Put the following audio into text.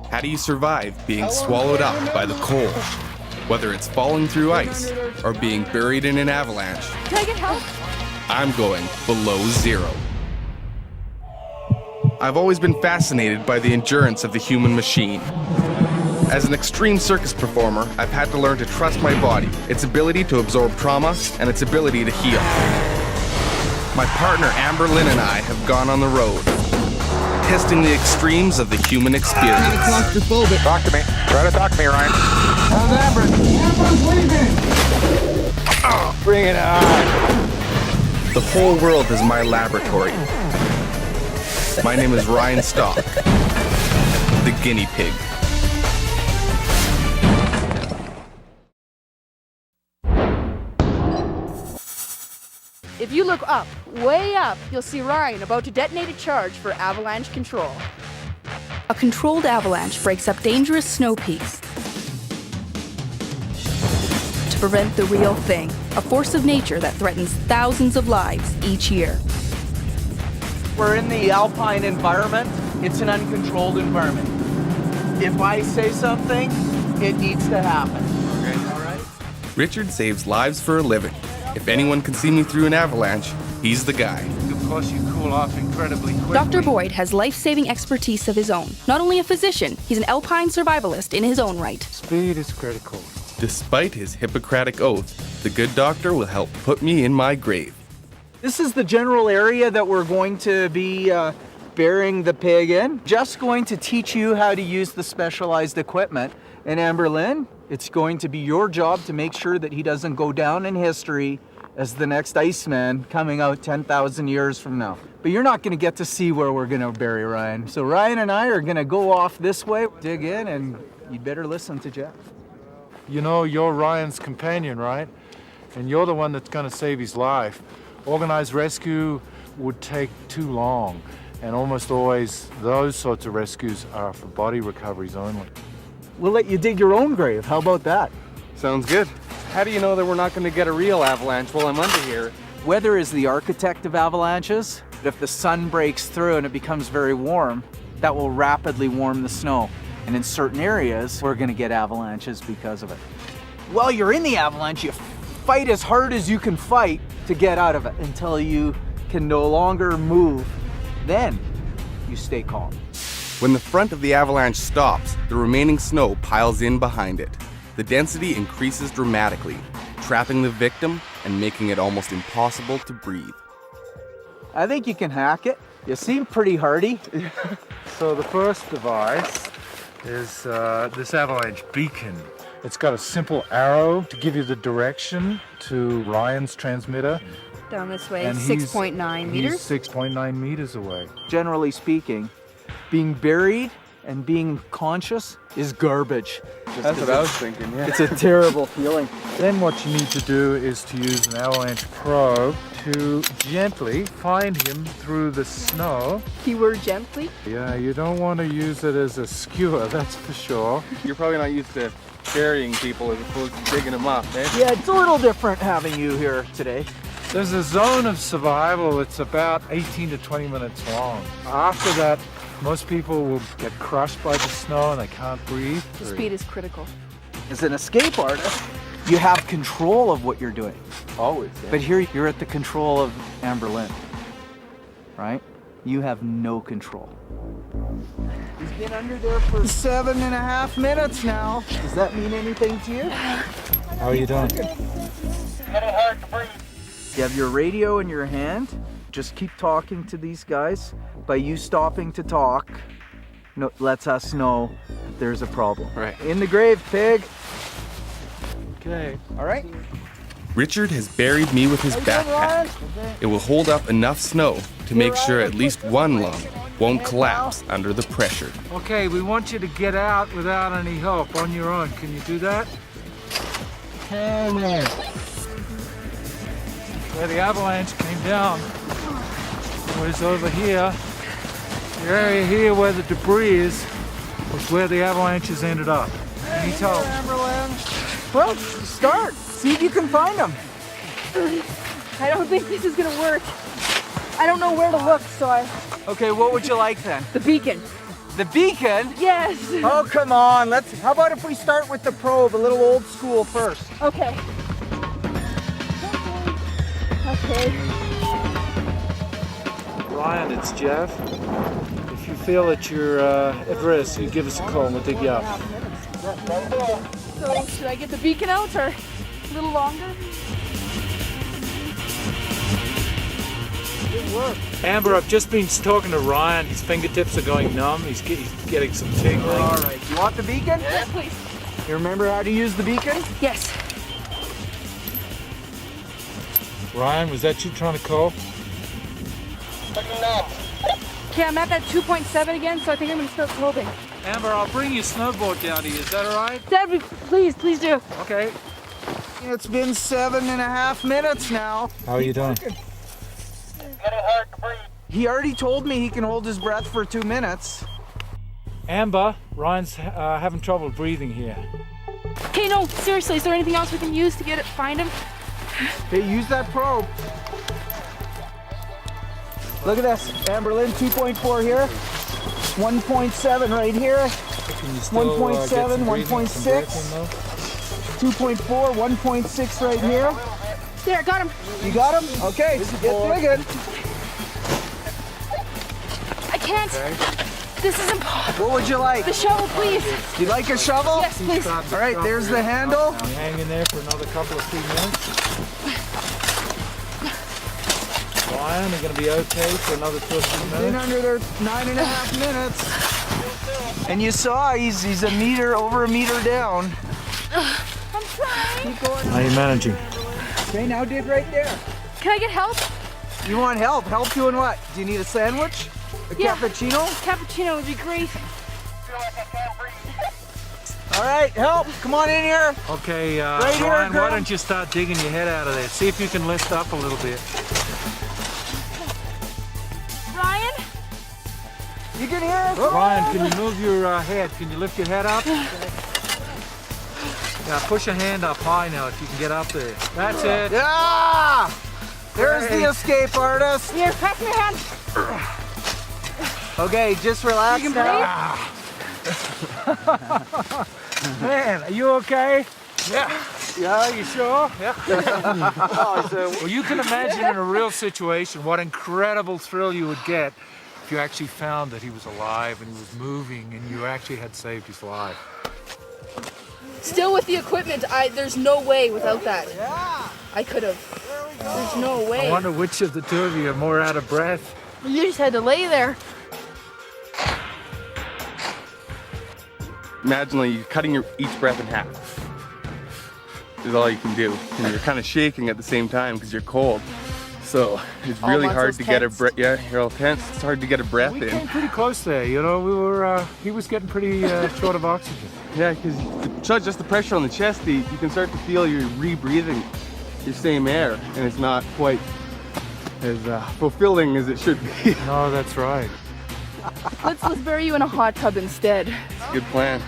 How do you survive being swallowed up by the cold? Whether it's falling through ice or being buried in an avalanche, Can I get help? I'm going below zero. I've always been fascinated by the endurance of the human machine. As an extreme circus performer, I've had to learn to trust my body, its ability to absorb trauma, and its ability to heal. My partner Amber Lynn and I have gone on the road, testing the extremes of the human experience. Claustrophobic. Talk to me. Try to talk to me, Ryan. How's Amber? Amber's leaving. Bring it on. The whole world is my laboratory. My name is Ryan Stock, the Guinea Pig. If you look up, way up, you'll see Ryan about to detonate a charge for avalanche control. A controlled avalanche breaks up dangerous snow peaks to prevent the real thing, a force of nature that threatens thousands of lives each year. We're in the alpine environment. It's an uncontrolled environment. If I say something, it needs to happen. Okay, all right? Richard saves lives for a living. If anyone can see me through an avalanche, he's the guy. Of course, you cool off incredibly quickly. Dr. Boyd has life-saving expertise of his own. Not only a physician, he's an alpine survivalist in his own right. Speed is critical. Despite his Hippocratic oath, the good doctor will help put me in my grave. This is the general area that we're going to be burying the pig in. Just going to teach you how to use the specialized equipment. And Amber Lynn, it's going to be your job to make sure that he doesn't go down in history as the next Iceman coming out 10,000 years from now. But you're not going to get to see where we're going to bury Ryan. So Ryan and I are going to go off this way, dig in, and you better listen to Jeff. You know, you're Ryan's companion, right? And you're the one that's going to save his life. Organized rescue would take too long, and almost always those sorts of rescues are for body recoveries only. We'll let you dig your own grave. How about that? Sounds good. How do you know that we're not going to get a real avalanche while I'm under here? Weather is the architect of avalanches. If the sun breaks through and it becomes very warm, that will rapidly warm the snow. And in certain areas, we're going to get avalanches because of it. While you're in the avalanche, you fight as hard as you can fight to get out of it until you can no longer move. Then you stay calm. When the front of the avalanche stops, the remaining snow piles in behind it. The density increases dramatically, trapping the victim and making it almost impossible to breathe. I think you can hack it. You seem pretty hardy. So the first device is this avalanche beacon. It's got a simple arrow to give you the direction to Ryan's transmitter. Down this way, And 6.9 meters. He's 6.9 meters away. Generally speaking, being buried and being conscious is garbage. That's what I was thinking, yeah. It's a terrible feeling. Then what you need to do is to use an avalanche probe to gently find him through the snow. Keyword gently. Yeah, you don't want to use it as a skewer, that's for sure. You're probably not used to burying people as opposed to digging them up, eh? Yeah, it's a little different having you here today. There's a zone of survival that's about 18 to 20 minutes long. After that, most people will get crushed by the snow and they can't breathe. Speed is critical. As an escape artist, you have control of what you're doing. Always. Yeah. But here you're at the control of Amber Lynn, right? You have no control. He's been under there for 7.5 minutes now. Does that mean anything to you? How are you doing? You have your radio in your hand. Just keep talking to these guys. By you stopping to talk, lets us know that there's a problem. Right. In the grave, pig. Okay. All right. Richard has buried me with his backpack. It will hold up enough snow to make sure at least one lung won't collapse under the pressure. Okay, we want you to get out without any help on your own. Can you do that? Come on. Where the avalanche came down was over here. The area here where the debris is was where the avalanches ended up. Can you tell? Well, start. See if you can find them. I don't think this is going to work. I don't know where to look, so Okay, what would you like then? The beacon. The beacon? Yes. Oh, come on. How about if we start with the probe, a little old school first? Okay. Okay. Ryan, it's Jeff. If you feel that you're at risk, you give us a call and we'll dig you up. So should I get the beacon out or a little longer? Amber, I've just been talking to Ryan. His fingertips are going numb. He's getting some tingling. All right. You want the beacon? Yes, please. You remember how to use the beacon? Yes. Ryan, was that you trying to call? Okay, I'm at that 2.7 again, so I think I'm gonna start probing. Amber, I'll bring your snowboard down to you. Is that all right? Dad, please do. Okay. It's been 7.5 minutes now. How are you doing? He already told me he can hold his breath for 2 minutes. Amber, Ryan's having trouble breathing here. Okay, no, seriously, is there anything else we can use to find him? Okay, use that probe. Look at this, Amberlyn, 2.4 here, 1.7 right here, 1.7, 1.6, 2.4, 1.6 right here. There, got him. You got him? Okay, get digging. I can't. This is impossible. What would you like? The shovel, please. You like a shovel? Yes, please. All right, there's the handle. Hang in there for another couple of 3 minutes. Ryan, are going to be okay for another 2 or 3 In minutes? under there 9.5 minutes. And you saw he's over a meter down. I'm trying. Keep going. How are you managing? Okay, now dig right there. Can I get help? You want help? Help doing what? Do you need a sandwich? A Yeah. cappuccino? Cappuccino would be great. All right, help. Come on in here. Okay, here, Ryan, why Graham. don't you start digging your head out of there? See if you can lift up a little bit. Ryan? You can hear us? Ryan, can you move your head? Can you lift your head up? Yeah, push your hand up high now if you can get up there. That's it. Yeah! There's Great. the escape artist. Here, pass me your hand. Okay, just relax You can now. Man, are you okay? Yeah. Yeah, you sure? Yeah. Well, you can imagine in a real situation what incredible thrill you would get if you actually found that he was alive and he was moving and you actually had saved his life. Still with the equipment, there's no way without that. Yeah. I could have. There's no I way. wonder which of the two of you are more out of breath. You just had to lay there. Imagine like you're cutting each breath in half. Is all you can do. And you're kind of shaking at the same time because you're cold. So it's All really hard muscles to get a tensed. breath. Yeah, you're all tense. It's hard to get a breath We in. came pretty close there, you know. We were. He was getting pretty short of oxygen. Yeah, because just the pressure on the chest, you can start to feel you're rebreathing your same air, and it's not quite as fulfilling as it should be. No, that's right. Let's bury you in a hot tub instead. It's a good plan.